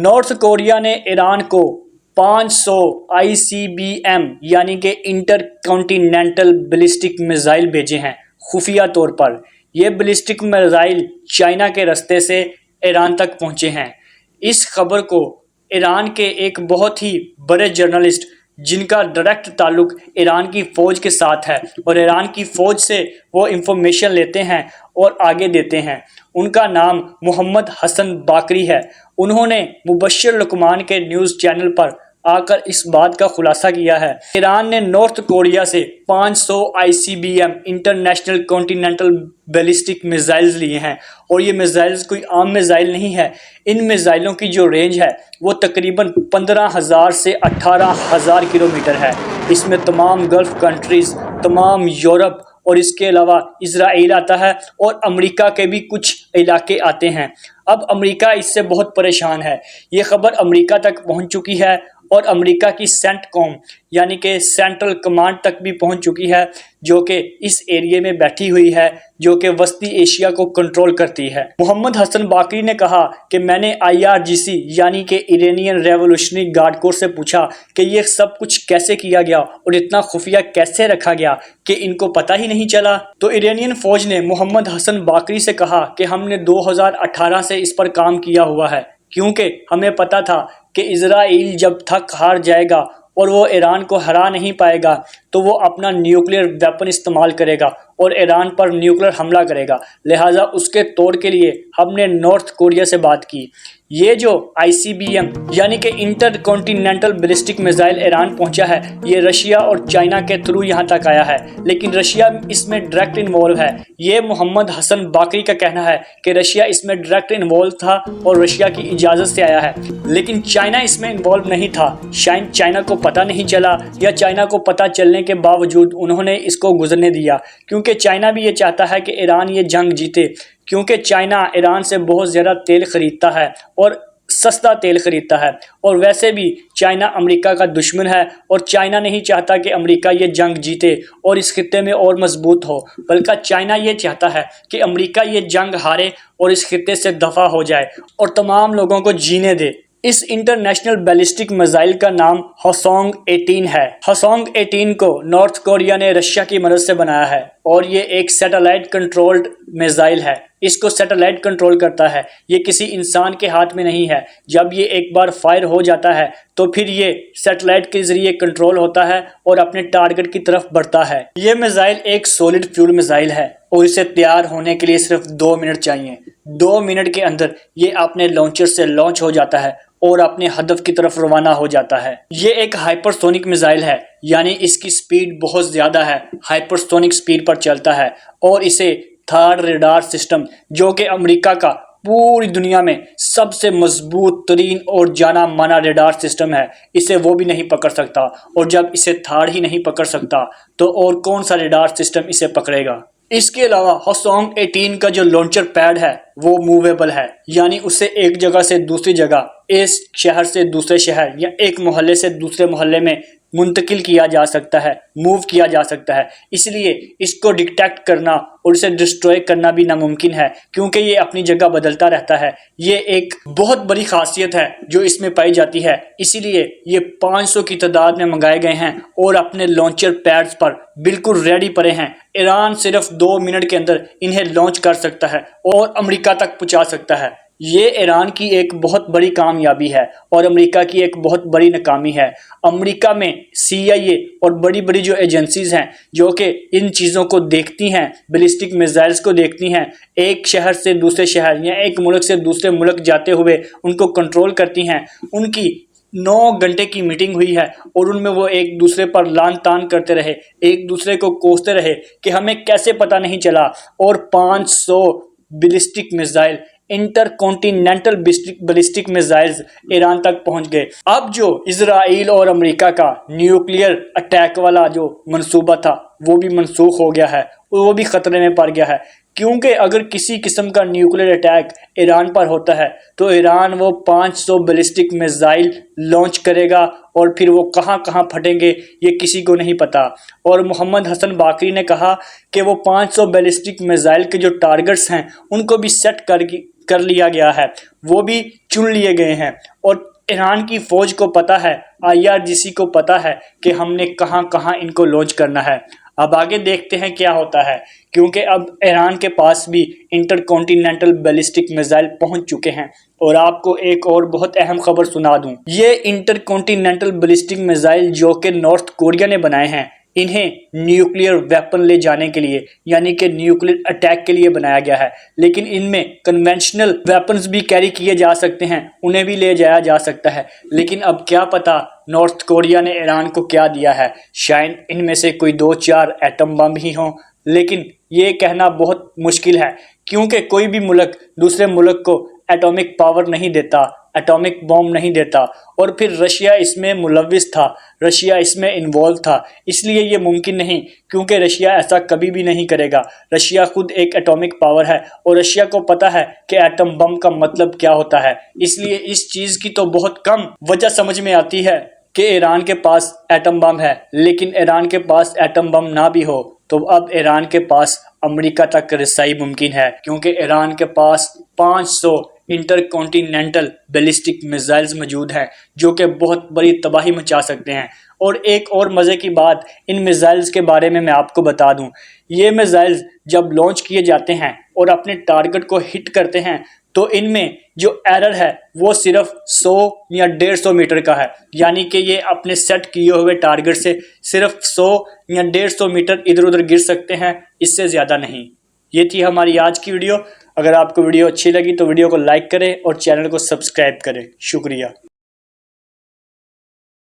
North Korea نے ایران کو 500 ICBM یعنی کہ انٹر کانٹیننٹل بیلسٹک میزائل بھیجے ہیں خفیہ طور پر۔ یہ بیلسٹک میزائل چائنا کے راستے سے ایران تک پہنچے ہیں۔ اس خبر کو ایران کے ایک بہت ہی بڑے جرنلسٹ جن کا ڈائریکٹ تعلق ایران کی فوج کے ساتھ ہے اور ایران کی فوج سے وہ انفارمیشن لیتے ہیں اور آگے دیتے ہیں، ان کا نام محمد حسن باقری ہے۔ انہوں نے مبشر لقمان کے نیوز چینل پر آ کر اس بات کا خلاصہ کیا ہے۔ ایران نے نارتھ کوریا سے 500 ICBM international continental ballistic missiles لیے ہیں، اور یہ میزائلز کوئی عام میزائل نہیں ہے۔ ان میزائلوں کی جو رینج ہے وہ تقریباً 15,000 سے 18,000 کلومیٹر ہے۔ اس میں تمام گلف کنٹریز، تمام یورپ اور اس کے علاوہ اسرائیل آتا ہے، اور امریکہ کے بھی کچھ علاقے آتے ہیں۔ اب امریکہ اس سے بہت پریشان ہے۔ یہ خبر امریکہ تک پہنچ چکی ہے اور امریکہ کی سینٹ کوم یعنی کہ سینٹرل کمانڈ تک بھی پہنچ چکی ہے، جو کہ اس ایریے میں بیٹھی ہوئی ہے، جو کہ وسطی ایشیا کو کنٹرول کرتی ہے۔ محمد حسن باقری نے کہا کہ میں نے IRGC یعنی کہ ایرانین ریولوشنری گارڈ کور سے پوچھا کہ یہ سب کچھ کیسے کیا گیا اور اتنا خفیہ کیسے رکھا گیا کہ ان کو پتہ ہی نہیں چلا۔ تو ایرانین فوج نے محمد حسن باقری سے کہا کہ ہم نے 2018 سے اس پر کام کیا ہوا ہے، کیونکہ ہمیں پتہ تھا کہ اسرائیل جب تھک ہار جائے گا اور وہ ایران کو ہرا نہیں پائے گا تو وہ اپنا نیوکلیر ویپن استعمال کرے گا اور ایران پر نیوکلیر حملہ کرے گا، لہٰذا اس کے توڑ کے لیے ہم نے نارتھ کوریا سے بات کی۔ یہ جو ICBM یعنی کہ intercontinental ballistic missile Iran پہنچا ہے، یہ رشیا اور چائنا کے تھرو یہاں تک آیا ہے، لیکن رشیا اس میں ڈائریکٹ انوالو ہے۔ یہ محمد حسن باقری کا کہنا ہے کہ رشیا اس میں ڈائریکٹ انوالو تھا اور رشیا کی اجازت سے آیا ہے، لیکن چائنا اس میں انوالو نہیں تھا۔ شاید چائنا کو پتہ نہیں چلا، یا چائنا کو پتہ چلنے کے باوجود انہوں نے اس کو گزرنے دیا، کیونکہ چائنا بھی یہ چاہتا ہے کہ ایران یہ جنگ جیتے، کیونکہ چائنا ایران سے بہت زیادہ تیل خریدتا ہے اور سستا تیل خریدتا ہے، اور ویسے بھی چائنا امریکہ کا دشمن ہے، اور چائنا نہیں چاہتا کہ امریکہ یہ جنگ جیتے اور اس خطے میں اور مضبوط ہو، بلکہ چائنا یہ چاہتا ہے کہ امریکہ یہ جنگ ہارے اور اس خطے سے دفع ہو جائے اور تمام لوگوں کو جینے دے۔ اس انٹرنیشنل بیلسٹک میزائل کا نام ہوسونگ 18 ہے۔ ہوسونگ 18 کو نارتھ کوریا نے رشیا کی مدد سے بنایا ہے، اور یہ ایک سیٹلائٹ کنٹرولڈ میزائل ہے۔ اس کو سیٹلائٹ کنٹرول کرتا ہے، یہ کسی انسان کے ہاتھ میں نہیں ہے۔ جب یہ ایک بار فائر ہو جاتا ہے تو پھر یہ سیٹلائٹ کے ذریعے کنٹرول ہوتا ہے اور اپنے ٹارگٹ کی طرف بڑھتا ہے۔ یہ میزائل ایک سولڈ فیول میزائل ہے، اور اسے تیار ہونے کے لیے صرف 2 منٹ چاہیے۔ 2 منٹ کے اندر یہ اپنے لانچر سے لانچ ہو جاتا ہے اور اپنے ہدف کی طرف روانہ ہو جاتا ہے۔ یہ ایک ہائپر سونک میزائل ہے، یعنی اس کی سپیڈ بہت زیادہ ہے، ہائپر سونک سپیڈ پر چلتا ہے، اور اسے تھرڈ ریڈار سسٹم، جو کہ امریکہ کا پوری دنیا میں سب سے مضبوط ترین اور جانا مانا ریڈار سسٹم ہے، اسے وہ بھی نہیں پکڑ سکتا، اور جب اسے تھرڈ ہی نہیں پکڑ سکتا تو اور کون سا ریڈار سسٹم اسے پکڑے گا۔ اس کے علاوہ ہوسونگ 18 کا جو لانچر پیڈ ہے وہ موویبل ہے، یعنی اسے ایک جگہ سے دوسری جگہ، ایک شہر سے دوسرے شہر یا ایک محلے سے دوسرے محلے میں منتقل کیا جا سکتا ہے، موو کیا جا سکتا ہے۔ اس لیے اس کو ڈیٹیکٹ کرنا اور اسے ڈسٹروائے کرنا بھی ناممکن ہے، کیونکہ یہ اپنی جگہ بدلتا رہتا ہے۔ یہ ایک بہت بڑی خاصیت ہے جو اس میں پائی جاتی ہے، اسی لیے یہ 500 کی تعداد میں منگائے گئے ہیں اور اپنے لانچر پیڈز پر بالکل ریڈی پڑے ہیں۔ ایران صرف 2 منٹ کے اندر انہیں لانچ کر سکتا ہے اور امریکہ تک پہنچا سکتا ہے۔ یہ ایران کی ایک بہت بڑی کامیابی ہے اور امریکہ کی ایک بہت بڑی ناکامی ہے۔ امریکہ میں CIA اور بڑی بڑی جو ایجنسیز ہیں جو کہ ان چیزوں کو دیکھتی ہیں، بیلسٹک میزائلز کو دیکھتی ہیں، ایک شہر سے دوسرے شہر یا ایک ملک سے دوسرے ملک جاتے ہوئے ان کو کنٹرول کرتی ہیں، ان کی 9 گھنٹے کی میٹنگ ہوئی ہے اور ان میں وہ ایک دوسرے پر لان تان کرتے رہے، ایک دوسرے کو کوستے رہے کہ ہمیں کیسے پتہ نہیں چلا، اور 500 ballistic missile, intercontinental ballistic missiles Iran تک پہنچ گئے۔ اب جو اسرائیل اور امریکہ کا نیوکلیئر اٹیک والا جو منصوبہ تھا وہ بھی منسوخ ہو گیا ہے، وہ بھی خطرے میں پڑ گیا ہے، کیونکہ اگر کسی قسم کا نیوکلیئر اٹیک ایران پر ہوتا ہے تو ایران وہ 500 بیلسٹک میزائل لانچ کرے گا، اور پھر وہ کہاں کہاں پھٹیں گے یہ کسی کو نہیں پتا۔ اور محمد حسن باقری نے کہا کہ وہ 500 بیلسٹک میزائل کے جو ٹارگٹس ہیں ان کو بھی سیٹ کر لیا گیا ہے، وہ بھی چن لیے گئے ہیں، اور ایران کی فوج کو پتہ ہے، IRGC کو پتہ ہے کہ ہم نے کہاں کہاں ان کو لانچ کرنا ہے۔ اب آگے دیکھتے ہیں کیا ہوتا ہے، کیونکہ اب ایران کے پاس بھی انٹر کانٹیننٹل بیلسٹک میزائل پہنچ چکے ہیں۔ اور آپ کو ایک اور بہت اہم خبر سنا دوں، یہ انٹر کانٹیننٹل بیلسٹک میزائل جو کہ نارتھ کوریا نے بنائے ہیں، انہیں نیوکلیئر ویپن لے جانے کے لیے، یعنی کہ نیوکلیئر اٹیک کے لیے بنایا گیا ہے، لیکن ان میں کنونشنل ویپنز بھی کیری کیے جا سکتے ہیں، انہیں بھی لے جایا جا سکتا ہے۔ لیکن اب کیا پتا نارتھ کوریا نے ایران کو کیا دیا ہے، شاید ان میں سے کوئی 2-4 ایٹم بم ہی ہوں، لیکن یہ کہنا بہت مشکل ہے، کیونکہ کوئی بھی ملک دوسرے ملک کو ایٹامک پاور نہیں دیتا، ایٹامک بوم نہیں دیتا، اور پھر رشیا اس میں ملوث تھا، رشیا اس میں انوالو تھا، اس لیے یہ ممکن نہیں، کیونکہ رشیا ایسا کبھی بھی نہیں کرے گا۔ رشیا خود ایک ایٹامک پاور ہے، اور رشیا کو پتہ ہے کہ ایٹم بم کا مطلب کیا ہوتا ہے، اس لیے اس چیز کی تو بہت کم وجہ سمجھ میں آتی ہے کہ ایران کے پاس ایٹم بم ہے۔ لیکن ایران کے پاس ایٹم بم نہ بھی ہو تو اب ایران کے پاس امریکہ تک رسائی ممکن ہے، کیونکہ ایران کے پاس 500 انٹر کانٹیننٹل بیلسٹک میزائلز موجود ہیں جو کہ بہت بڑی تباہی مچا سکتے ہیں۔ اور ایک اور مزے کی بات ان میزائلز کے بارے میں آپ کو بتا دوں، یہ میزائلز جب لانچ کیے جاتے ہیں اور اپنے ٹارگٹ کو ہٹ کرتے ہیں تو ان میں جو ایرر ہے وہ صرف 100 یا 150 میٹر کا ہے، یعنی کہ یہ اپنے سیٹ کیے ہوئے ٹارگٹ سے صرف 100 یا 150 میٹر ادھر ادھر گر سکتے ہیں، اس سے زیادہ نہیں۔ یہ تھی ہماری آج کی ویڈیو۔ اگر آپ کو ویڈیو اچھی لگی تو ویڈیو کو لائک کریں اور چینل کو سبسکرائب کریں۔ شکریہ۔